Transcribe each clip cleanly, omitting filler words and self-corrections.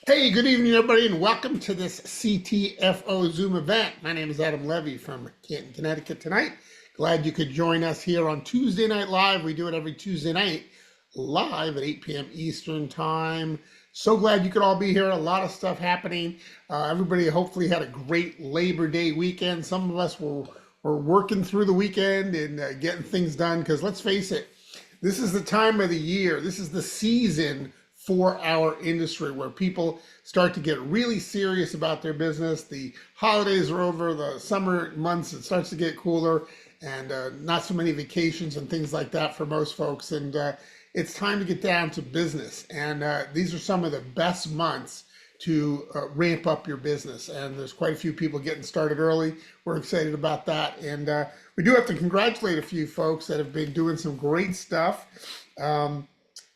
Hey, good evening, everybody, and welcome to this CTFO Zoom event. My name is Adam Levy from Canton, Connecticut tonight. Glad you could join us here on Tuesday Night Live. We do it every Tuesday night live at 8 p.m. Eastern Time. So glad you could all be here. A lot of stuff happening. Everybody hopefully had a great Labor Day weekend. Some of us were working through the weekend and getting things done because let's face it, this is the time of the year. This is the season for our industry where people start to get really serious about their business. The holidays are over, the summer months, it starts to get cooler and not so many vacations and things like that for most folks. And it's time to get down to business. And these are some of the best months to ramp up your business. And there's quite a few people getting started early. We're excited about that. And we do have to congratulate a few folks that have been doing some great stuff.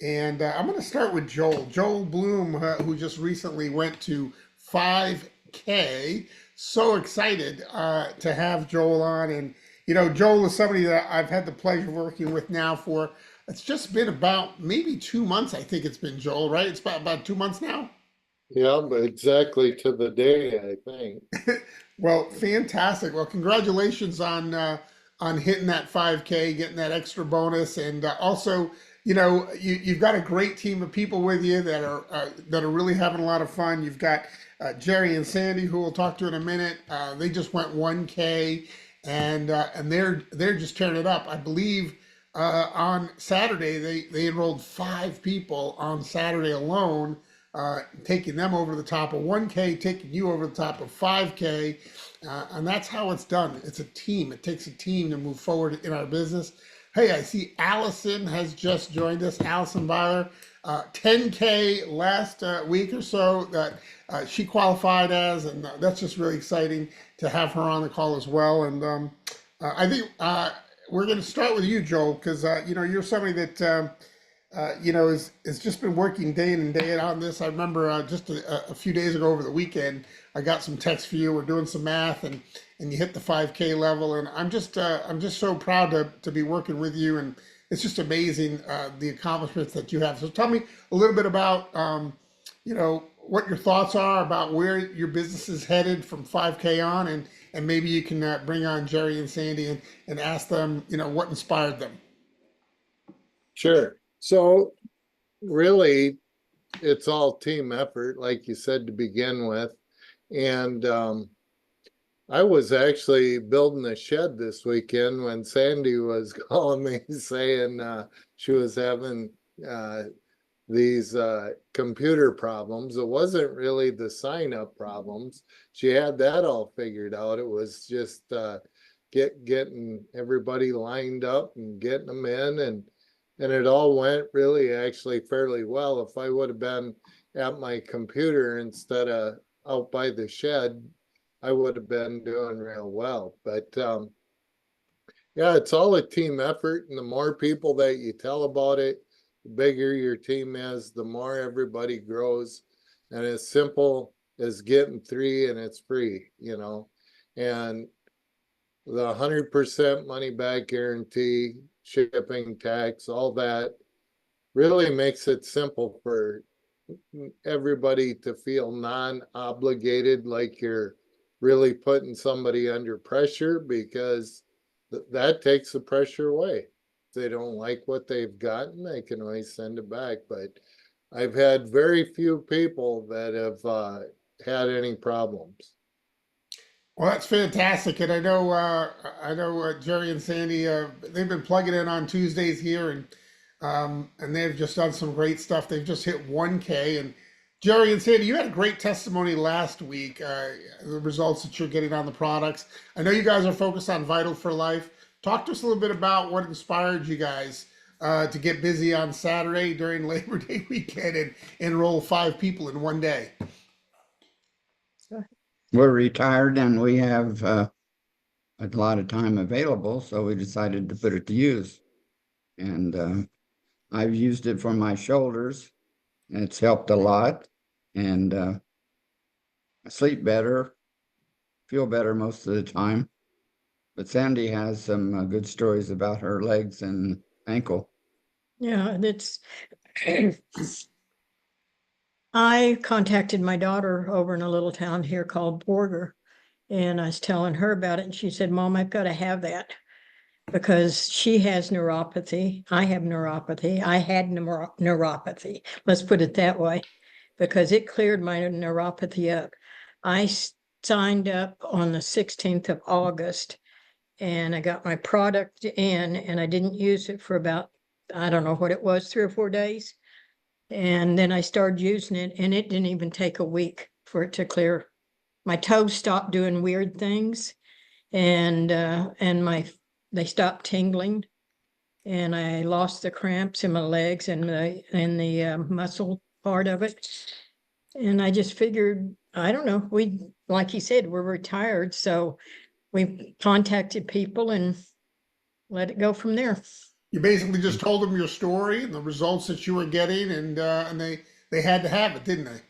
And I'm going to start with Joel. Joel Blome, who just recently went to 5K. So excited to have Joel on. And, you know, Joel is somebody that I've had the pleasure of working with now for, it's just been about maybe 2 months, I think it's been, Joel, right? It's about 2 months now? Yeah, but exactly to the day, I think. Well, fantastic. Well, congratulations on hitting that 5K, getting that extra bonus, and also, you know, you've got a great team of people with you that are really having a lot of fun. You've got Jerry and Sandy, who we'll talk to in a minute. They just went 1K, and they're just tearing it up. I believe on Saturday they enrolled 5 people on Saturday alone, taking them over the top of 1K, taking you over the top of 5K. And that's how it's done. It's a team. It takes a team to move forward in our business. Hey, I see Allison has just joined us, Alison Beiler. 10K last week or so that she qualified as, and that's just really exciting to have her on the call as well. And I think we're going to start with you, Joel, because you know, you're somebody that you know, is just been working day in and day out on this. I remember just a few days ago over the weekend, I got some texts for you. We're doing some math, and you hit the 5K level, and I'm just so proud to be working with you, and it's just amazing the accomplishments that you have. So tell me a little bit about you know, what your thoughts are about where your business is headed from 5K on, and maybe you can bring on Jerry and Sandy and ask them, you know, what inspired them. Sure. So really, it's all team effort, like you said to begin with. And I was actually building a shed this weekend when Sandy was calling me saying she was having these computer problems. It wasn't really the sign up problems. She had that all figured out. It was just getting everybody lined up and getting them in, and it all went really actually fairly well. If I would have been at my computer instead of out by the shed, I would have been doing real well. But yeah, it's all a team effort, and the more people that you tell about it, the bigger your team is, the more everybody grows. And as simple as getting 3 and it's free, you know. And the 100% money back guarantee, shipping, tax, all that really makes it simple for everybody to feel non-obligated, like you're really putting somebody under pressure, because that takes the pressure away. If they don't like what they've gotten, they can always send it back. But I've had very few people that have had any problems. Well, that's fantastic, and I know Jerry and Sandy. They've been plugging in on Tuesdays here, and they've just done some great stuff. They've just hit 1K, and Jerry and Sandy, you had a great testimony last week. The results that you're getting on the products. I know you guys are focused on Vital for Life. Talk to us a little bit about what inspired you guys to get busy on Saturday during Labor Day weekend and enroll 5 people in one day. We're retired and we have a lot of time available, so we decided to put it to use. And I've used it for my shoulders, and it's helped a lot. And I sleep better, feel better most of the time. But Sandy has some good stories about her legs and ankle. Yeah, and it's I contacted my daughter over in a little town here called Borger, and I was telling her about it, and she said, Mom, I've got to have that because she has neuropathy. I have neuropathy. I had neuropathy. Let's put it that way, because it cleared my neuropathy up. I signed up on the 16th of August, and I got my product in, and I didn't use it for about, I don't know what it was, 3 or 4 days. And then I started using it, and it didn't even take a week for it to clear. My toes stopped doing weird things, and they stopped tingling, and I lost the cramps in my legs and the muscle part of it. And I just figured, I don't know, like you said, we're retired, so we contacted people and let it go from there. You basically just told them your story and the results that you were getting, and they had to have it, didn't they?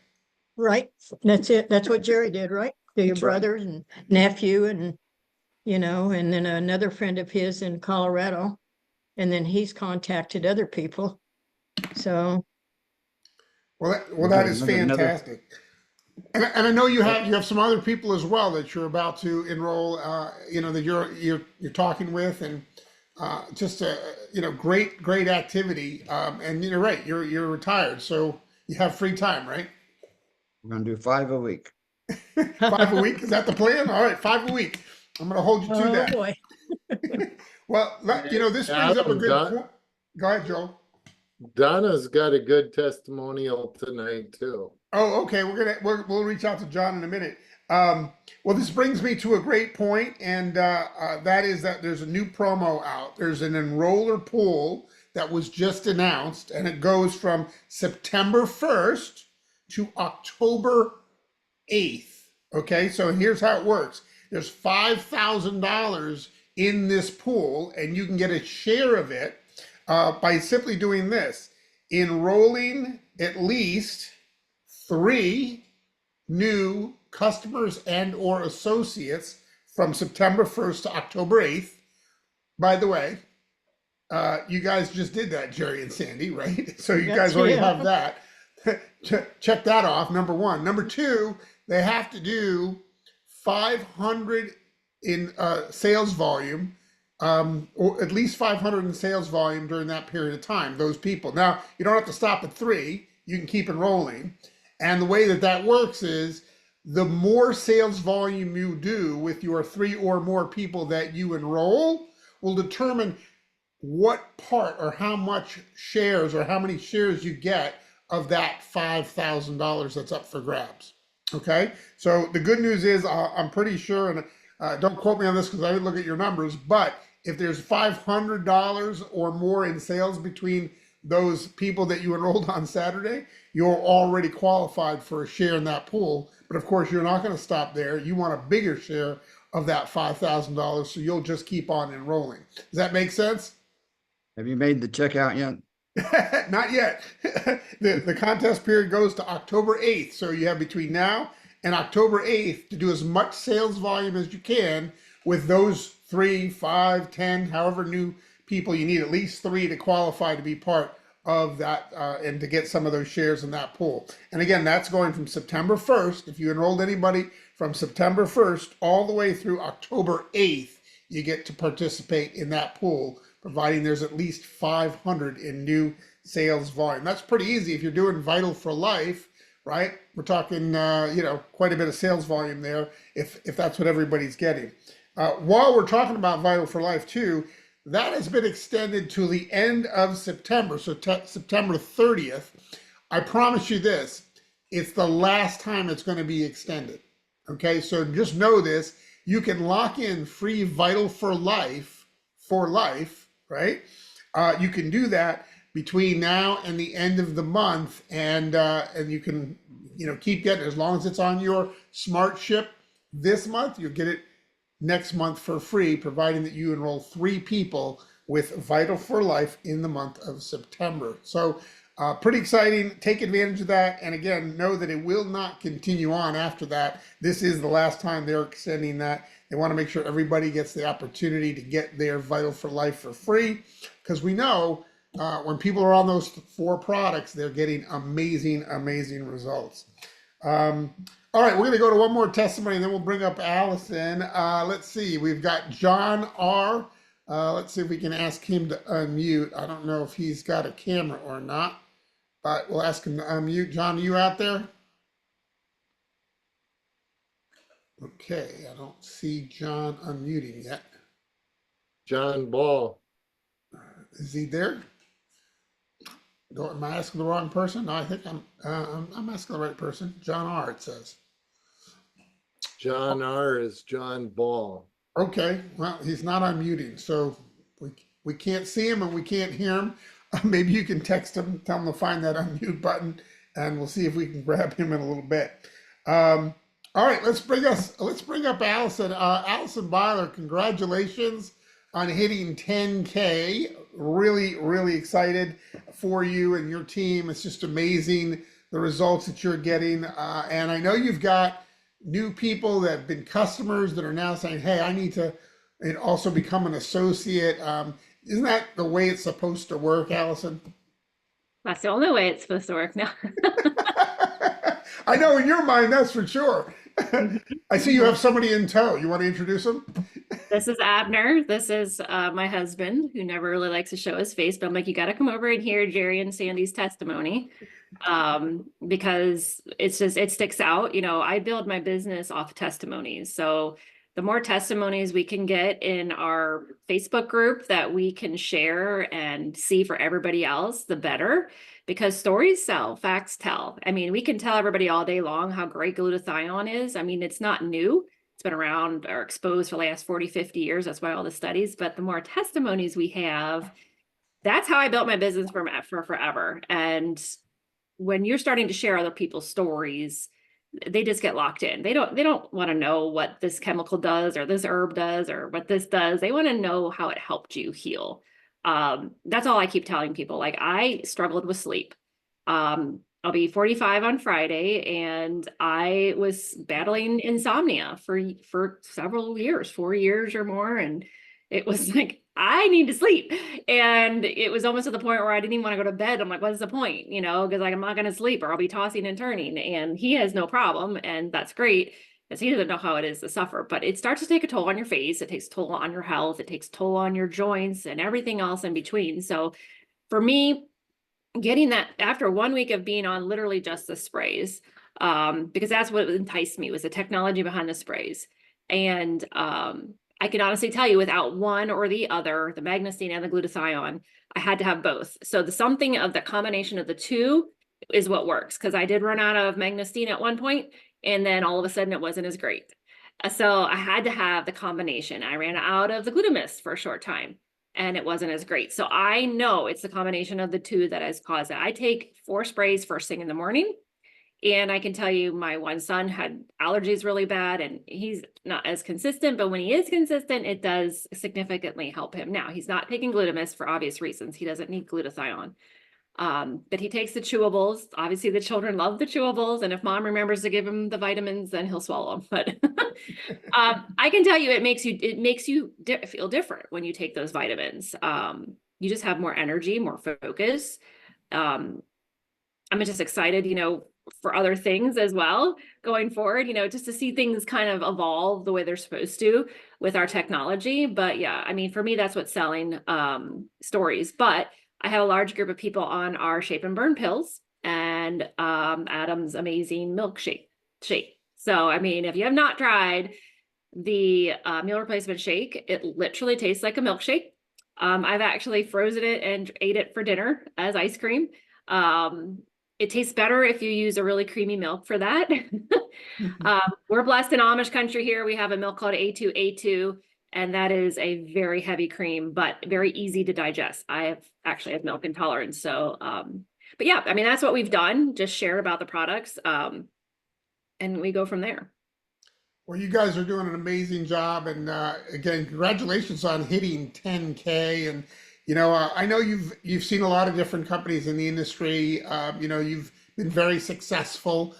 Right, that's it. That's what Jerry did, right? To your That's right. brothers and nephew and, and then another friend of his in Colorado. And then he's contacted other people. So, That is Another- fantastic. And I know you have some other people as well that you're about to enroll. That you're talking with, and just a great activity. And you're right, you're retired, so you have free time, right? We're gonna do 5 a week. 5 a week, is that the plan? All right, 5 a week. I'm going to hold you to oh that. boy. Well, this brings up a Adam, good Don- point. Go ahead, Joel. Donna's got a good testimonial tonight too. Oh, okay. We'll reach out to John in a minute. Well, this brings me to a great point, and that is that there's a new promo out. There's an enroller pool that was just announced, and it goes from September 1st to October 8th. Okay, so here's how it works. There's $5,000 in this pool, and you can get a share of it by simply doing this: enrolling at least 3 new customers and or associates from September 1st to October 8th. By the way, you guys just did that, Jerry and Sandy, right? So you guys already have that. Check that off, number one. Number two, they have to do 500 in sales volume, or at least 500 in sales volume during that period of time, those people. Now, you don't have to stop at 3. You can keep enrolling. And the way that works is the more sales volume you do with your 3 or more people that you enroll will determine what part or how much shares or how many shares you get of that $5,000 that's up for grabs. Okay, so the good news is I'm pretty sure, and don't quote me on this because I didn't look at your numbers, but if there's $500 or more in sales between those people that you enrolled on Saturday, you're already qualified for a share in that pool. But of course, you're not going to stop there. You want a bigger share of that $5,000, so you'll just keep on enrolling. Does that make sense? Have you made the checkout yet? Not yet. The contest period goes to October 8th. So you have between now and October 8th to do as much sales volume as you can with those 3, 5, 10, however new people you need, at least 3 to qualify to be part of that and to get some of those shares in that pool. And again, that's going from September 1st. If you enrolled anybody from September 1st all the way through October 8th, you get to participate in that pool, providing there's at least 500 in new sales volume. That's pretty easy if you're doing Vital for Life, right? We're talking, quite a bit of sales volume there if that's what everybody's getting. While we're talking about Vital for Life too, that has been extended to the end of September, so September 30th. I promise you this, it's the last time it's going to be extended. Okay, so just know this, you can lock in free Vital for Life, right? You can do that between now and the end of the month, and you can keep getting it as long as it's on your smart ship this month. You'll get it next month for free, providing that you enroll 3 people with Vital for Life in the month of September. So pretty exciting. Take advantage of that. And again, know that it will not continue on after that. This is the last time they're extending that. They want to make sure everybody gets the opportunity to get their Vital for Life for free, because we know when people are on those 4 products, they're getting amazing, amazing results. Um, all right, we're going to go to one more testimony and then we'll bring up Allison. Let's see, we've got John R. Let's see if we can ask him to unmute. I don't know if he's got a camera or not, but we'll ask him to unmute. John, are you out there? Okay, I don't see John unmuting yet. John Ball. Is he there? Am I asking the wrong person? No, I think I'm asking the right person. John R. It says. John R. is John Ball. Okay, well, he's not unmuting, so we can't see him and we can't hear him. Maybe you can text him, tell him to find that unmute button, and we'll see if we can grab him in a little bit. All right, let's bring up Allison. Alison Beiler, congratulations on hitting 10K. Really, really excited for you and your team. It's just amazing the results that you're getting. And I know you've got new people that have been customers that are now saying, hey, I need to also become an associate. Isn't that the way it's supposed to work, Allison? That's the only way it's supposed to work now. I know in your mind, that's for sure. I see you have somebody in tow. You want to introduce him? This is Abner. This is my husband, who never really likes to show his face, but I'm like, you got to come over and hear Jerry and Sandy's testimony, because it sticks out. I build my business off testimonies. So the more testimonies we can get in our Facebook group that we can share and see for everybody else, the better, because stories sell, facts tell. I mean, we can tell everybody all day long how great glutathione is. I mean, it's not new. It's been around or exposed for the last 40, 50 years. That's why all the studies, but the more testimonies we have, that's how I built my business for forever. And when you're starting to share other people's stories, they just get locked in. They don't want to know what this chemical does or this herb does or what this does. They want to know how it helped you heal. That's all I keep telling people. Like, I struggled with sleep. I'll be 45 on Friday, and I was battling insomnia for several years, 4 years or more. And it was like, I need to sleep. And it was almost to the point where I didn't even want to go to bed. I'm like, what's the point? Because like, I'm not going to sleep or I'll be tossing and turning. And he has no problem. And that's great, because he doesn't know how it is to suffer. But it starts to take a toll on your face. It takes a toll on your health. It takes a toll on your joints and everything else in between. So for me, getting that after 1 week of being on literally just the sprays, because that's what enticed me, was the technology behind the sprays. And I can honestly tell you, without one or the other, the magnesine and the glutathione, I had to have both. So something of the combination of the two is what works, because I did run out of magnesine at one point, and then all of a sudden it wasn't as great. So I had to have the combination. I ran out of the Glutamist for a short time, and it wasn't as great. So I know it's the combination of the two that has caused it. I take 4 sprays first thing in the morning. And I can tell you, my one son had allergies really bad, and he's not as consistent, but when he is consistent, it does significantly help him. Now, he's not taking Glutamist for obvious reasons. He doesn't need glutathione. But he takes the chewables. Obviously, the children love the chewables, and if mom remembers to give him the vitamins, then he'll swallow them. But I can tell you, it makes you feel different when you take those vitamins. You just have more energy, more focus. I'm just excited, for other things as well going forward, just to see things kind of evolve the way they're supposed to with our technology. But yeah, I mean, for me, that's what's selling stories. But I have a large group of people on our Shape and Burn pills and Adam's amazing milkshake. So, I mean, if you have not tried the meal replacement shake, it literally tastes like a milkshake. I've actually frozen it and ate it for dinner as ice cream. It tastes better if you use a really creamy milk for that. We're blessed in Amish country here. We have a milk called A2A2, and that is a very heavy cream, but very easy to digest. I actually have milk intolerance. So, but yeah, I mean, that's what we've done, just shared about the products, and we go from there. Well, you guys are doing an amazing job. And again, congratulations on hitting 10K. And I know you've seen a lot of different companies in the industry. You've been very successful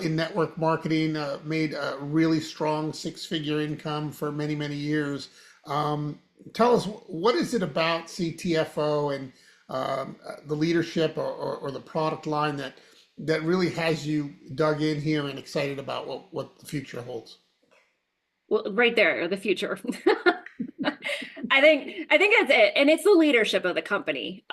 in network marketing, made a really strong 6-figure income for many, many years. Tell us, what is it about CTFO and the leadership or the product line that really has you dug in here and excited about what the future holds? Well, right there, the future. I think that's it. And it's the leadership of the company.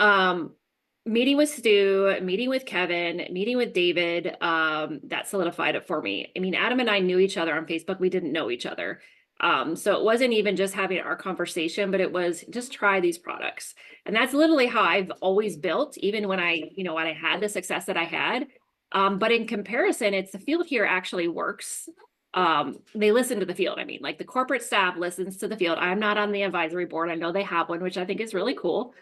Meeting with Stu, meeting with Kevin, meeting with David, that solidified it for me. I mean, Adam and I knew each other on Facebook. We didn't know each other. So it wasn't even just having our conversation, but it was just try these products. And that's literally how I've always built, even when when I had the success that I had. But in comparison, it's the field here actually works. They listen to the field. I mean, like the corporate staff listens to the field. I'm not on the advisory board. I know they have one, which I think is really cool.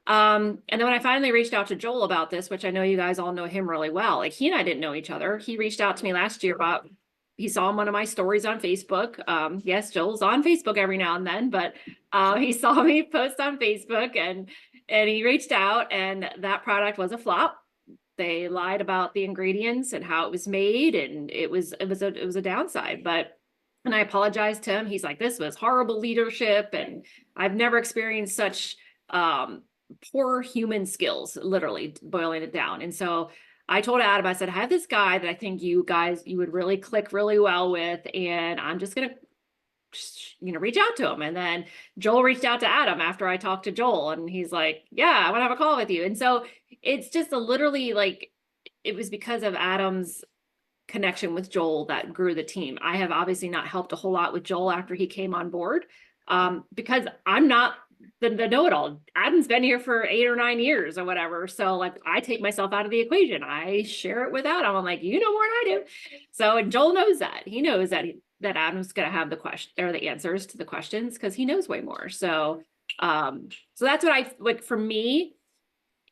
And then when I finally reached out to Joel about this, which I know you guys all know him really well, like he and I didn't know each other. He reached out to me last year about, he saw one of my stories on Facebook. Yes, Joel's on Facebook every now and then, but he saw me post on Facebook and he reached out, and that product was a flop. They lied about the ingredients and how it was made, and it was a downside. But and I apologized to him. He's like, this was horrible leadership, and I've never experienced such poor human skills, literally boiling it down. And so I told Adam, I said, I have this guy that I think you would really click really well with, and I'm just gonna reach out to him. And then Joel reached out to Adam after I talked to Joel, and he's like, yeah, I want to have a call with you. And so it's just literally like, it was because of Adam's connection with Joel that grew the team. I have obviously not helped a whole lot with Joel after he came on board, because I'm not the know-it-all. Adam's been here for 8 or 9 years or whatever. So like, I take myself out of the equation. I share it with Adam. I'm like, you know more than I do. So, and Joel knows that. He knows that that Adam's going to have the question or the answers to the questions, because he knows way more. So, so that's what I like. For me,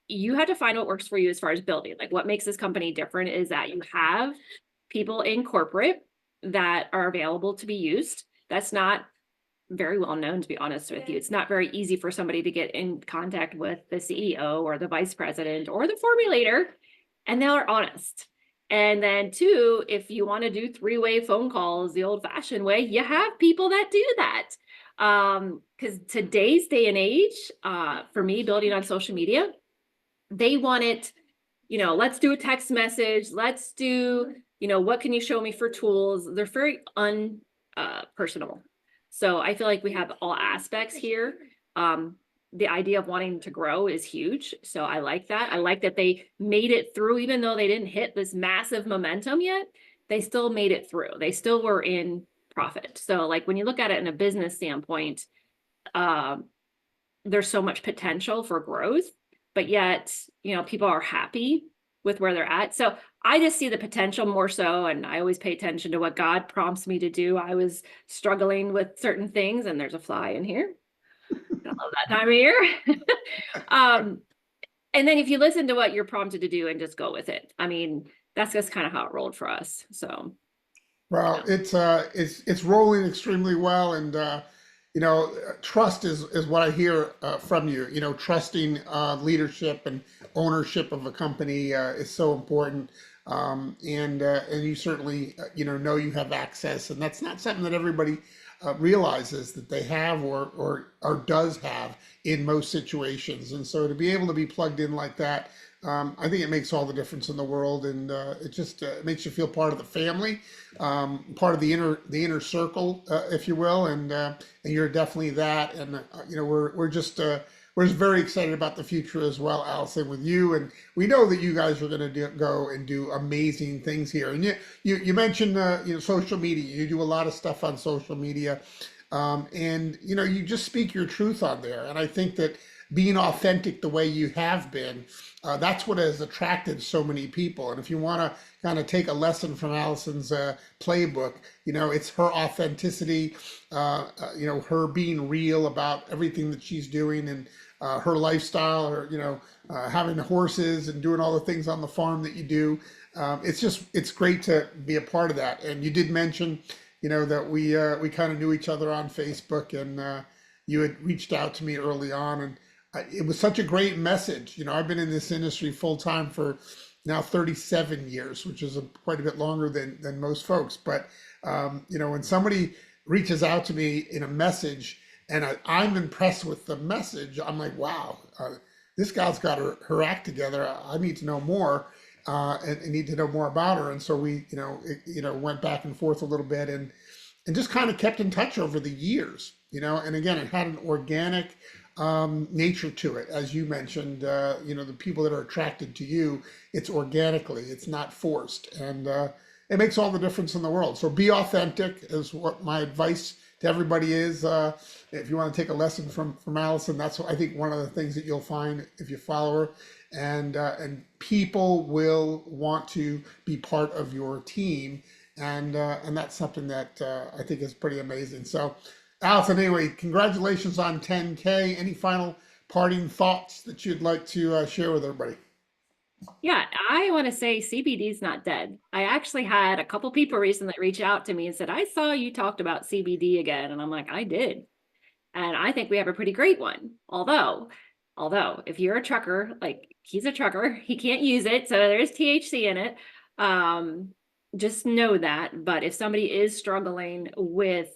you had to find what works for you as far as building. Like, what makes this company different is that you have people in corporate that are available to be used. That's not very well known, to be honest with you. It's not very easy for somebody to get in contact with the CEO or the vice president or the formulator, and they're honest. And then 2, if you want to do 3-way phone calls the old fashioned way, you have people that do that. Because today's day and age, for me, building on social media, they want it, let's do a text message. Let's do, what can you show me for tools? They're very personable. So I feel like we have all aspects here. The idea of wanting to grow is huge. So I like that. I like that they made it through, even though they didn't hit this massive momentum yet, they still made it through. They still were in profit. So like, when you look at it in a business standpoint, there's so much potential for growth, but yet, people are happy with where they're at. So I just see the potential more so, and I always pay attention to what God prompts me to do. I was struggling with certain things, and there's a fly in here. I love that time of year. And then if you listen to what you're prompted to do and just go with it, I mean, that's just kind of how it rolled for us. So, Well, it's rolling extremely well, and trust is what I hear from you. Trusting leadership and ownership of a company is so important, and you certainly know you have access, and that's not something that everybody realizes that they have or does have in most situations. And so to be able to be plugged in like that, I think it makes all the difference in the world, and it just makes you feel part of the family, part of the inner circle, if you will, and you're definitely that. And we're just very excited about the future as well, Allison, with you. And we know that you guys are going to go and do amazing things here. And you mentioned social media. You do a lot of stuff on social media, and you just speak your truth on there. And I think that being authentic the way you have been, that's what has attracted so many people. And if you want to kind of take a lesson from Allison's playbook, it's her authenticity, her being real about everything that she's doing, and her lifestyle, or having the horses and doing all the things on the farm that you do. It's great to be a part of that. And you did mention, that we kind of knew each other on Facebook, and you had reached out to me early on, and it was such a great message. I've been in this industry full time for now 37 years, which is quite a bit longer than most folks. But when somebody reaches out to me in a message, and I'm impressed with the message, I'm like, wow, this gal's got her act together. I need to know more, and need to know more about her. And so we, went back and forth a little bit, and just kind of kept in touch over the years, and again, it had an organic nature to it. As you mentioned, the people that are attracted to you, it's organically, it's not forced. And it makes all the difference in the world. So be authentic is what my advice to everybody is. If you want to take a lesson from Allison, that's I think one of the things that you'll find if you follow her, and people will want to be part of your team, and that's something that I think is pretty amazing. So, Allison, anyway, congratulations on 10K. Any final parting thoughts that you'd like to share with everybody? Yeah, I want to say CBD is not dead. I actually had a couple people recently reach out to me and said, I saw you talked about CBD again. And I'm like, I did. And I think we have a pretty great one. Although if you're a trucker, like he's a trucker, he can't use it. So there's THC in it. Just know that. But if somebody is struggling with,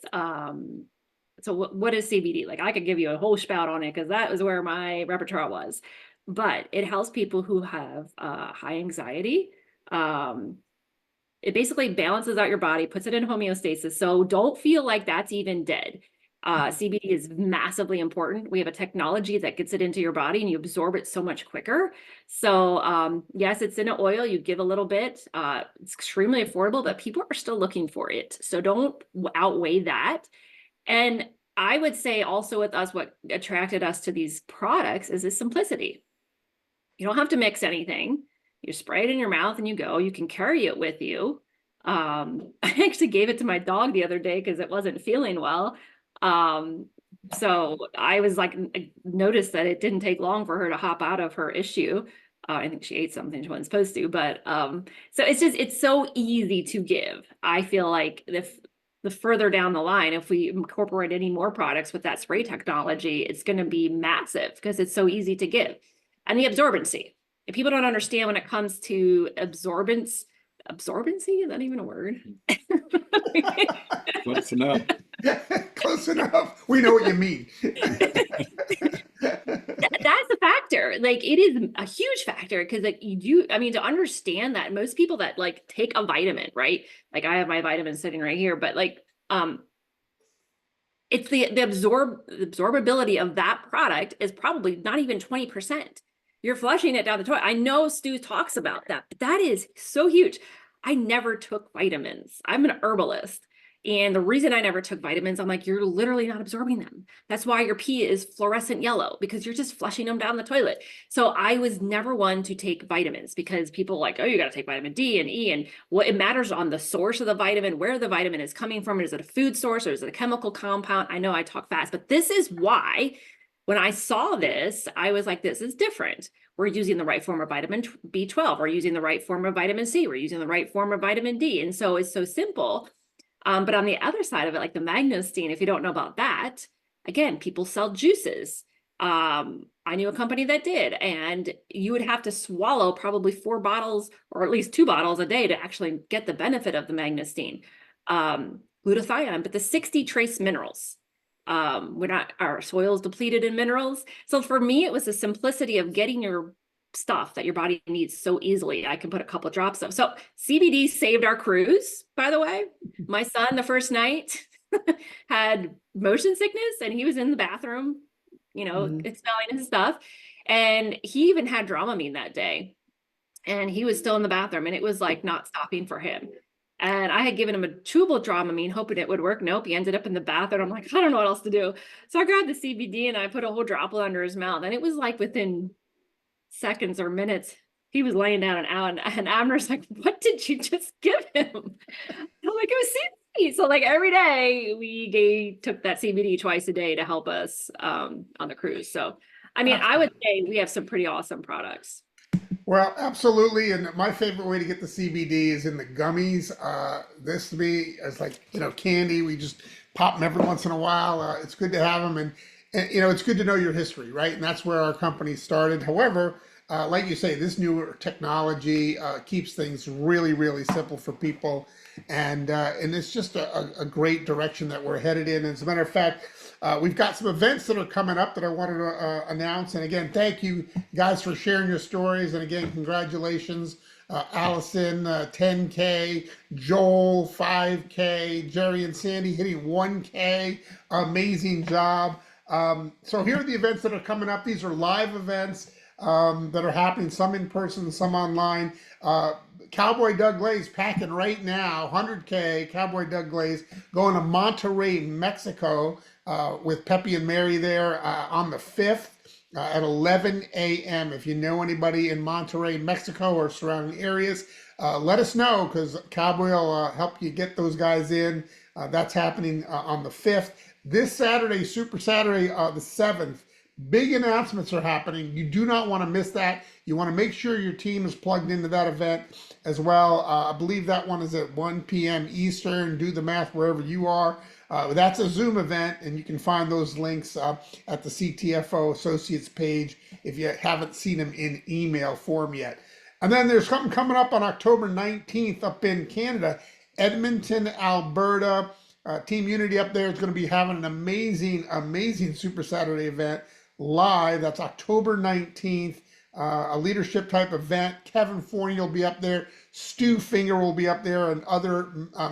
so what is CBD? Like I could give you a whole spout on it because that was where my repertoire was. But it helps people who have high anxiety. It basically balances out your body, puts it in homeostasis. So don't feel like that's even dead. CBD is massively important. We have a technology that gets it into your body and you absorb it so much quicker. So yes, it's in an oil. You give a little bit. It's extremely affordable, but people are still looking for it. So don't outweigh that. And I would say also with us, what attracted us to these products is the simplicity. You don't have to mix anything. You spray it in your mouth and you go. You can carry it with you. I actually gave it to my dog the other day because it wasn't feeling well. So I was like, I noticed that it didn't take long for her to hop out of her issue. I think she ate something she wasn't supposed to, but so it's so easy to give. I feel like the further down the line, if we incorporate any more products with that spray technology, it's going to be massive because it's so easy to give. And the absorbency. If people don't understand when it comes to absorbency, is that even a word? Close enough. Close enough. We know what you mean. That's a factor. Like it is a huge factor because like to understand that most people that like take a vitamin, right? Like I have my vitamins sitting right here, but like it's the absorbability of that product is probably not even 20%. You're flushing it down the toilet. I know Stu talks about that, but that is so huge. I never took vitamins. I'm an herbalist. And the reason I never took vitamins, I'm like, you're literally not absorbing them. That's why your pee is fluorescent yellow because you're just flushing them down the toilet. So I was never one to take vitamins because people are like, oh, you got to take vitamin D and E. And what it matters on the source of the vitamin, where the vitamin is coming from. Is it a food source or is it a chemical compound? I know I talk fast, but this is why when I saw this, I was like, this is different. We're using the right form of vitamin B12. We're using the right form of vitamin C. We're using the right form of vitamin D. And so it's so simple. But on the other side of it, like the mangosteen, if you don't know about that, again, people sell juices. I knew a company that did, and you would have to swallow probably 4 bottles or at least 2 bottles a day to actually get the benefit of the mangosteen. Glutathione, but the 60 trace minerals. Our soil is depleted in minerals. So for me, it was the simplicity of getting your stuff that your body needs so easily. I can put a couple of drops of. So CBD saved our cruise, by the way. My son, the first night, had motion sickness and he was in the bathroom, expelling his stuff. And he even had Dramamine that day. And he was still in the bathroom and it was like not stopping for him. And I had given him a chewable Dramamine, hoping it would work. Nope, he ended up in the bathroom. I'm like, I don't know what else to do. So I grabbed the CBD and I put a whole droplet under his mouth. And it was like within seconds or minutes, he was laying down and out. And Abner's like, what did you just give him? I'm like, it was CBD. So like every day we took that CBD twice a day to help us on the cruise. So, I mean, I would say we have some pretty awesome products. Well, absolutely. And my favorite way to get the CBD is in the gummies. This to me is like, candy. We just pop them every once in a while. It's good to have them. And it's good to know your history, right? And that's where our company started. However, like you say, this newer technology keeps things really, really simple for people, and it's just a great direction that we're headed in. As a matter of fact, we've got some events that are coming up that I wanted to announce. And again, thank you guys for sharing your stories. And again, congratulations, Allison, 10K, Joel, 5K, Jerry and Sandy hitting 1K. Amazing job. So here are the events that are coming up. These are live events that are happening, some in person, some online. Cowboy Doug Glaze packing right now, 100K, Cowboy Doug Glaze going to Monterrey, Mexico, with Pepe and Mary there on the 5th at 11 a.m. If you know anybody in Monterrey, Mexico or surrounding areas, let us know, because Cowboy will help you get those guys in. That's happening on the 5th. This Saturday, Super Saturday, the 7th, big announcements are happening. You do not want to miss that. You want to make sure your team is plugged into that event as well. I believe that one is at 1 p.m. Eastern. Do the math wherever you are. That's a Zoom event, and you can find those links at the CTFO Associates page if you haven't seen them in email form yet. And then there's something coming up on October 19th up in Canada, Edmonton, Alberta. Team Unity up there is going to be having an amazing Super Saturday event live. That's October 19th, a leadership type event. Kevin Forney will be up there. Stu Finger will be up there, and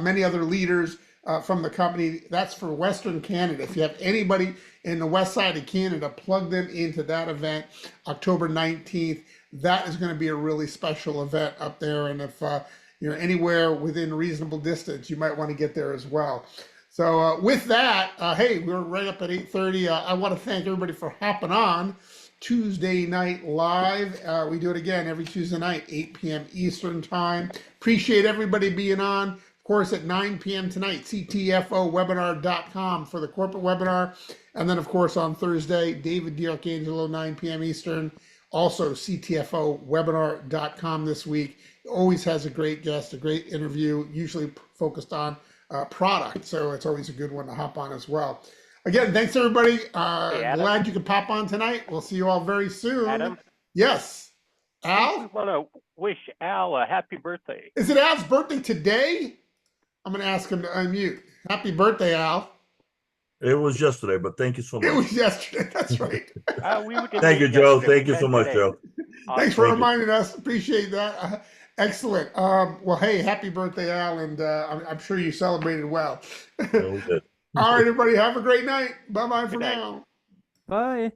many other leaders from the company. That's for Western Canada. If you have anybody in the west side of Canada, plug them into that event, October 19th. That is going to be a really special event up there. And if you're anywhere within reasonable distance, you might want to get there as well. So with that, hey, we're right up at 8:30. I want to thank everybody for hopping on Tuesday Night Live. We do it again every Tuesday night, 8 p.m. Eastern Time. Appreciate everybody being on. Of course, at 9 p.m. tonight, ctfowebinar.com for the corporate webinar. And then, of course, on Thursday, David D'Arcangelo, 9 p.m. Eastern. Also, ctfowebinar.com this week. Always has a great guest, a great interview, usually focused on product. So it's always a good one to hop on as well. Again, thanks everybody. Glad you could pop on tonight. We'll see you all very soon. Adam? Yes. We Al? want to wish Al a happy birthday. Is it Al's birthday today? I'm going to ask him to unmute. Happy birthday, Al. It was yesterday, but thank you so much. It was yesterday. That's right. Thank you, Joe. Thank you so much, Joe. Thanks for Thank you. reminding us. Appreciate that. Excellent. Well, hey, happy birthday, Al, and I'm sure you celebrated well. Yeah, we did. All right, everybody, have a great night. Bye-bye for Good night. now. Bye.